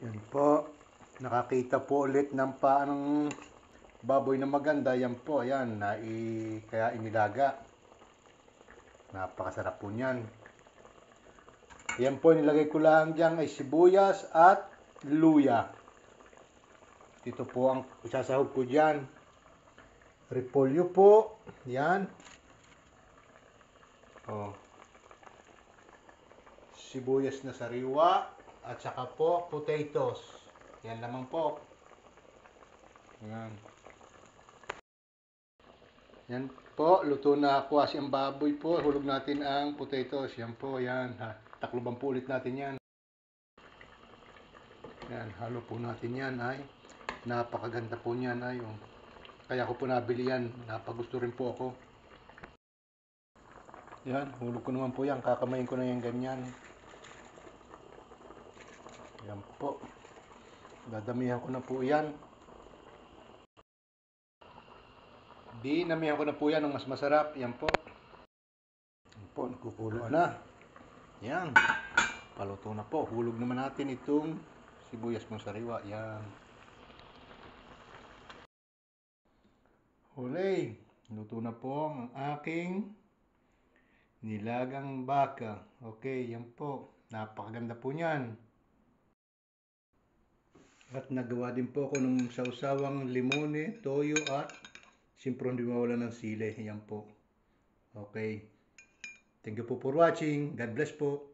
Yan po. Nakakita po ulit ng paanong baboy na maganda. Yan po. Ayan. Kaya inilaga. Napakasarap po niyan. Yan po. Nilagay ko lang dyan ay sibuyas at luya. Ito po ang isasahog ko dyan. Repolyo po. Yan. Oh. Sibuyas na sariwa. At saka po, potatoes. Yan lamang po. Yan. Yan po, luto na ako ang baboy po. Hulog natin ang potatoes. Yan po, yan. Takloban po ulit natin yan. Yan, halo po natin yan ay. Napakaganda po niyan ay. Oh. Kaya ko po nabili yan. Napagusto rin po ako. Yan, hulog ko naman po yan. Kakamayin ko na yan ganyan. Yan po. Dadamihan ko na po yan. Dinamihan ko na po yan ng mas masarap. Yan po. Yan po, nagkukulo na. Yan. Paluto na po. Hulog naman natin itong sibuyas mong sariwa. Yan. Huli. Luto na po ang aking nilagang baka. Okay, yan po. Napakaganda po niyan. At nagawa din po ako ng sausawang limone, toyo at siyempre hindi mawala ng sili. Yan po. Okay. Thank you po for watching. God bless po.